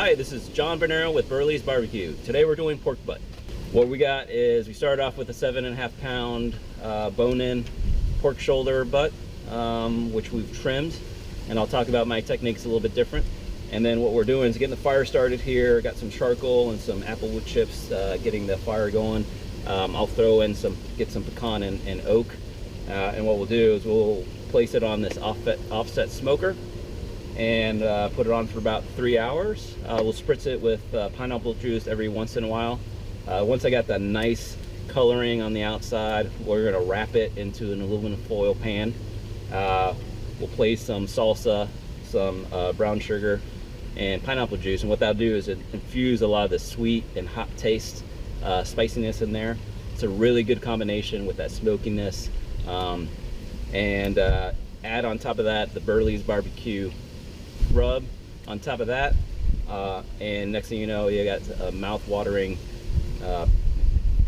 Hi, this is John Bernero with BerLee's BBQ. Today we're doing pork butt. What we got is we started off with a 7.5 pound bone-in pork shoulder butt, which we've trimmed, and I'll talk about my techniques a little bit different. And then what we're doing is getting the fire started here. Got some charcoal and some applewood chips, getting the fire going. I'll throw in get some pecan and oak, and what we'll do is we'll place it on this offset smoker and put it on for about 3 hours. We'll spritz it with pineapple juice every once in a while. Once I got that nice coloring on the outside, we're gonna wrap it into an aluminum foil pan. We'll place some salsa, some brown sugar, and pineapple juice, and what that'll do is it infuse a lot of the sweet and hot taste, spiciness in there. It's a really good combination with that smokiness, and add on top of that the BerLee's BBQ rub on top of that, and next thing you know, you got a mouth-watering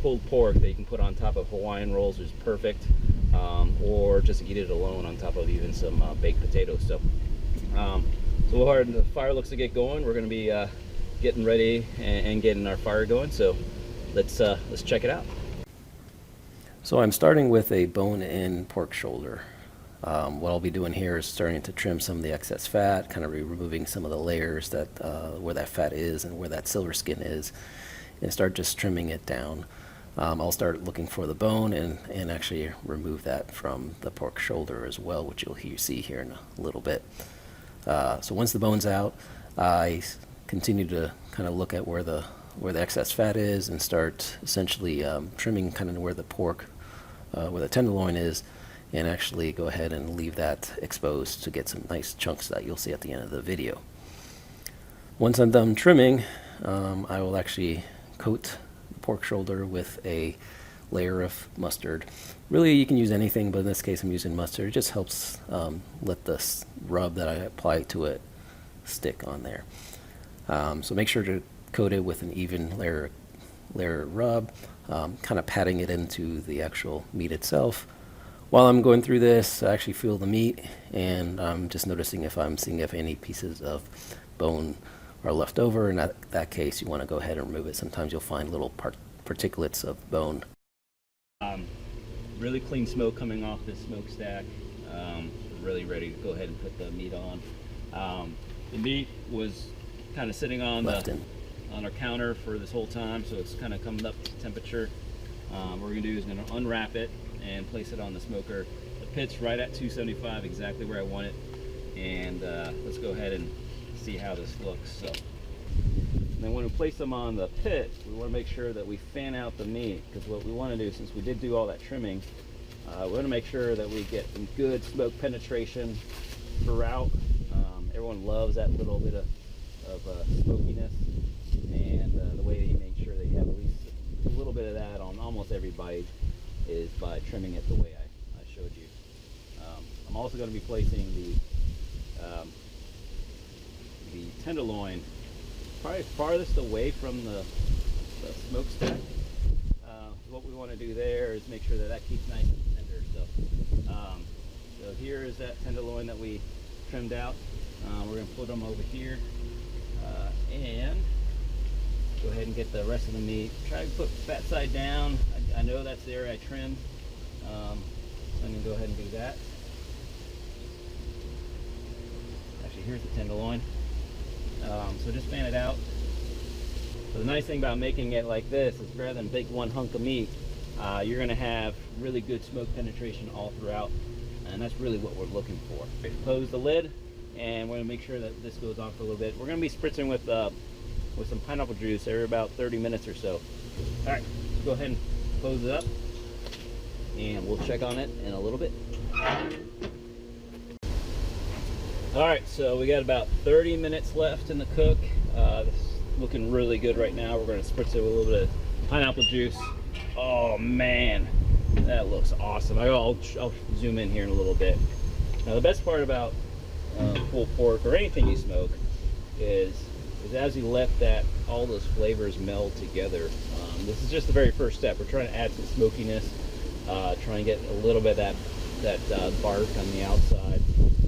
pulled pork that you can put on top of Hawaiian rolls, which is perfect, or just eat it alone on top of even some baked potatoes. So while the fire looks to get going, we're going to be getting ready and getting our fire going. So let's check it out. So I'm starting with a bone-in pork shoulder. What I'll be doing here is starting to trim some of the excess fat, kind of removing some of the layers that where that fat is and where that silver skin is, and start just trimming it down. I'll start looking for the bone and actually remove that from the pork shoulder as well, which you'll see here in a little bit. So once the bone's out, I continue to kind of look at where the excess fat is and start essentially trimming kind of where the pork, where the tenderloin is, and actually go ahead and leave that exposed to get some nice chunks that you'll see at the end of the video. Once I'm done trimming, I will actually coat the pork shoulder with a layer of mustard. Really, you can use anything, but in this case I'm using mustard. It just helps let the rub that I apply to it stick on there. So make sure to coat it with an even layer rub, kind of patting it into the actual meat itself. While I'm going through this, I actually feel the meat, and I'm just noticing if I'm seeing if any pieces of bone are left over. In that case, you want to go ahead and remove it. Sometimes you'll find little particulates of bone. Really clean smoke coming off this smokestack. Really ready to go ahead and put the meat on. The meat was kind of sitting on our counter for this whole time, so it's kind of coming up to temperature. What we're gonna do is gonna unwrap it and place it on the smoker. The pit's right at 275, exactly where I want it. And let's go ahead and see how this looks. So then when we place them on the pit, we want to make sure that we fan out the meat, because what we want to do, since we did do all that trimming, we want to make sure that we get some good smoke penetration throughout. Everyone loves that little bit of smokiness, and the way that you make sure that you have at least a little bit of that on almost every bite is by trimming it the way I showed you. I'm also going to be placing the tenderloin probably farthest away from the smokestack. What we want to do there is make sure that keeps nice and tender. So here is that tenderloin that we trimmed out. We're going to put them over here and go ahead and get the rest of the meat. Try to put fat side down. I know that's the area I trimmed, so I'm going to go ahead and do that. Actually, here's the tenderloin. So just fan it out. So the nice thing about making it like this is, rather than big one hunk of meat, you're going to have really good smoke penetration all throughout, and that's really what we're looking for. Close the lid, and we're going to make sure that this goes on for a little bit. We're going to be spritzing with some pineapple juice every about 30 minutes or so. All right, let's go ahead and close it up, and we'll check on it in a little bit. All right, so we got about 30 minutes left in the cook. This is looking really good right now. We're going to spritz it with a little bit of pineapple juice. Oh man, that looks awesome. I'll zoom in here in a little bit. Now the best part about pulled pork or anything you smoke is as you let all those flavors meld together. This is just the very first step. We're trying to add some smokiness, trying to get a little bit of that bark on the outside.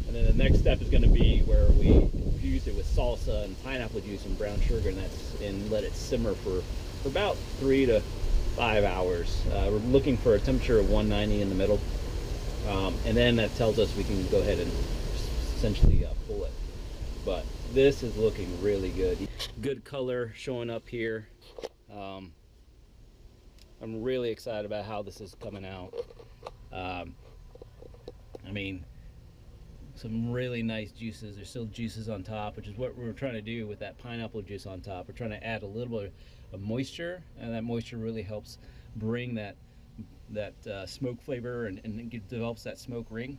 And then the next step is going to be where we infuse it with salsa and pineapple juice and brown sugar, and let it simmer for about 3 to 5 hours. We're looking for a temperature of 190 in the middle, and then that tells us we can go ahead and essentially pull it. But this is looking really good. Good color showing up here. I'm really excited about how this is coming out. I mean, some really nice juices. There's still juices on top, which is what we're trying to do with that pineapple juice on top. We're trying to add a little bit of moisture, and that moisture really helps bring that smoke flavor and develops that smoke ring.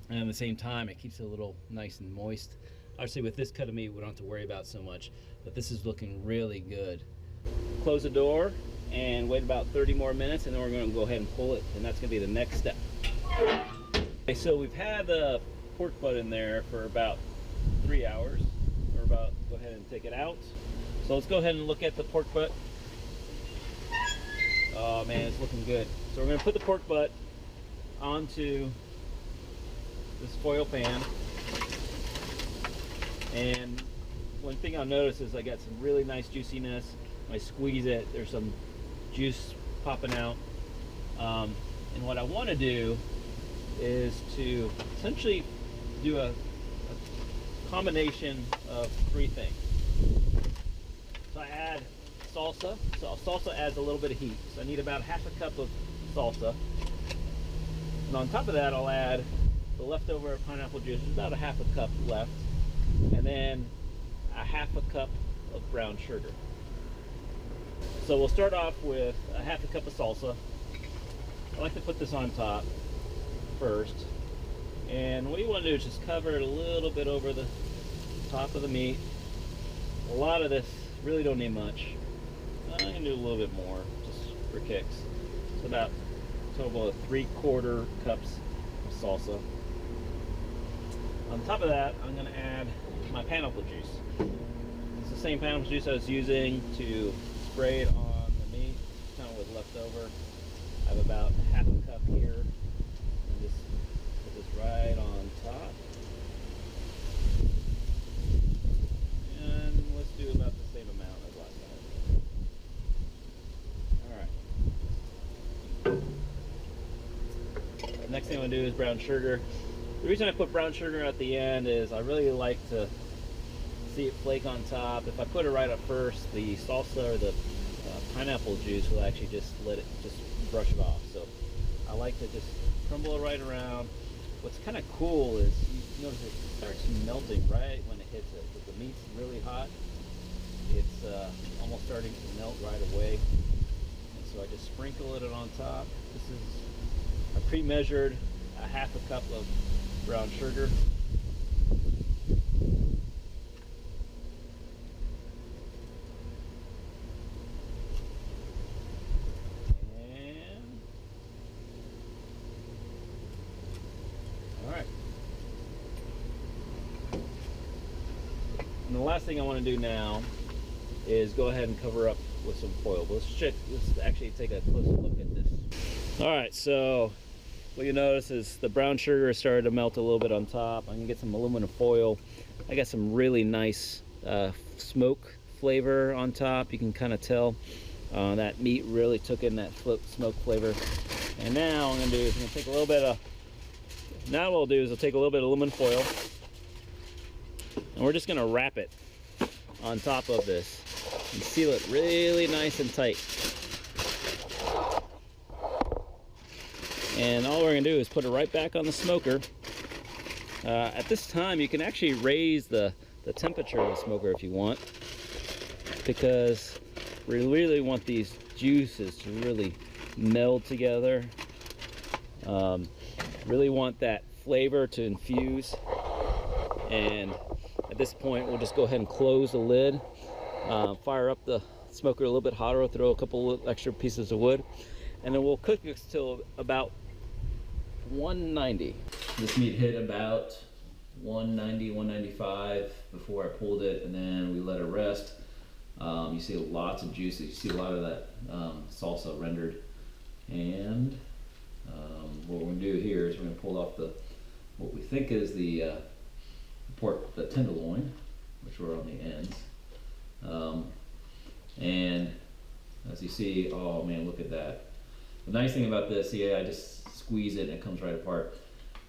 And at the same time, it keeps it a little nice and moist. Obviously, with this cut of meat, we don't have to worry about so much, but this is looking really good. Close the door and wait about 30 more minutes, and then we're going to go ahead and pull it, and that's going to be the next step. Okay, so we've had the pork butt in there for about 3 hours. We're about to go ahead and take it out. So let's go ahead and look at the pork butt. Oh man, it's looking good. So we're going to put the pork butt onto this foil pan. And one thing I'll notice is I got some really nice juiciness. When I squeeze it, there's some juice popping out. And what I want to do is to essentially do a combination of 3 things. So I add salsa. So salsa adds a little bit of heat. So I need about ½ a cup of salsa. And on top of that, I'll add the leftover pineapple juice. There's about ½ a cup left. And then a ½ a cup of brown sugar. So we'll start off with a ½ a cup of salsa. I like to put this on top first, and what you want to do is just cover it a little bit over the top of the meat. A lot of this really don't need much. I can do a little bit more just for kicks. So about a total of 3/4 cups of salsa. On top of that, I'm going to add my pineapple juice. It's the same pineapple juice I was using to spray it on the meat, kind of with leftover. I have about ½ a cup here. And just put this right on top. And let's do about the same amount as last time. Alright. The next thing I'm going to do is brown sugar. The reason I put brown sugar at the end is I really like to see it flake on top. If I put it right up first, the salsa or the pineapple juice will actually just let it brush it off. So I like to just crumble it right around. What's kind of cool is you notice it starts melting right when it hits it. Because the meat's really hot, it's almost starting to melt right away. And so I just sprinkle it on top. This is I pre-measured a ½ a cup of brown sugar. And the last thing I want to do now is go ahead and cover up with some foil. But let's actually take a closer look at this. All right, so what you notice is the brown sugar started to melt a little bit on top. I'm gonna get some aluminum foil. I got some really nice smoke flavor on top. You can kind of tell that meat really took in that smoke flavor. And now I'm gonna do is I'm gonna take a little bit of. Now what I'll do is I'll take a little bit of aluminum foil. And we're just going to wrap it on top of this and seal it really nice and tight. And all we're going to do is put it right back on the smoker. At this time, you can actually raise the temperature of the smoker if you want, because we really want these juices to really meld together. Really want that flavor to infuse. And at this point, we'll just go ahead and close the lid, fire up the smoker a little bit hotter, we'll throw a couple extra pieces of wood, and then we'll cook this till about 190. This meat hit about 190, 195 before I pulled it, and then we let it rest. You see lots of juice, you see a lot of that salsa rendered. And what we're going to do here is we're going to pull off what we think is the pork, the tenderloin, which were on the ends. And as you see, oh man, look at that. The nice thing about this, see, I just squeeze it and it comes right apart.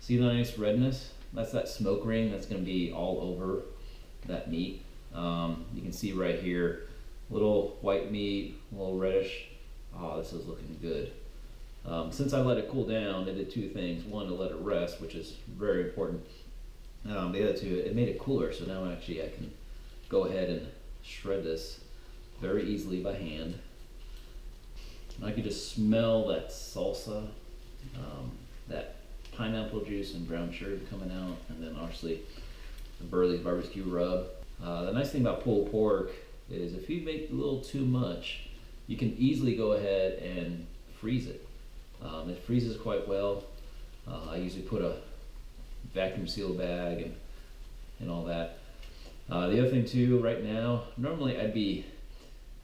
See the nice redness? That's that smoke ring that's going to be all over that meat. You can see right here, little white meat, a little reddish. Oh, this is looking good. Since I let it cool down, it did two things. One, to let it rest, which is very important. The other two, it made it cooler, so now actually I can go ahead and shred this very easily by hand. I can just smell that salsa, that pineapple juice and brown sugar coming out, and then obviously the BerLee barbecue rub. The nice thing about pulled pork is if you make a little too much, you can easily go ahead and freeze it. It freezes quite well. I usually put a vacuum seal bag and all that. The other thing too, right now, normally I'd be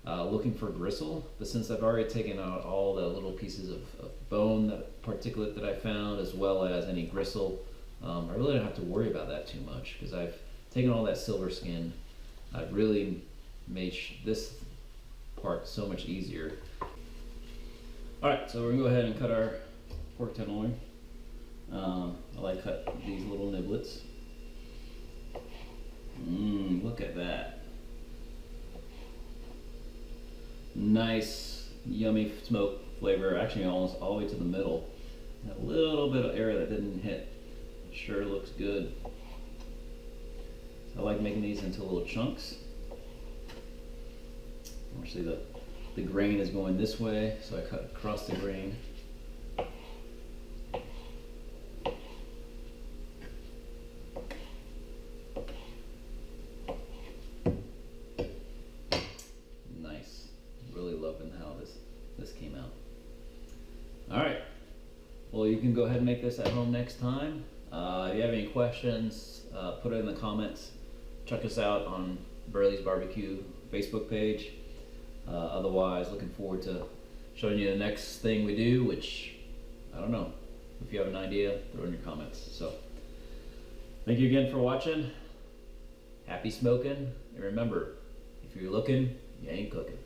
looking for gristle, but since I've already taken out all the little pieces of bone, that particulate that I found, as well as any gristle, I really don't have to worry about that too much because I've taken all that silver skin. I've really made this part so much easier. All right, so we're gonna go ahead and cut our pork tenderloin. I like cut these little niblets. Look at that. Nice, yummy smoke flavor, actually almost all the way to the middle. A little bit of air that didn't hit. It sure looks good. I like making these into little chunks. Actually, the grain is going this way, so I cut across the grain. Nice. Really loving how this came out. All right. Well, you can go ahead and make this at home next time. If you have any questions, put it in the comments. Check us out on BerLee's Barbecue Facebook page. Otherwise, looking forward to showing you the next thing we do, which, I don't know. If you have an idea, throw in your comments. So, thank you again for watching. Happy smoking. And remember, if you're looking, you ain't cooking.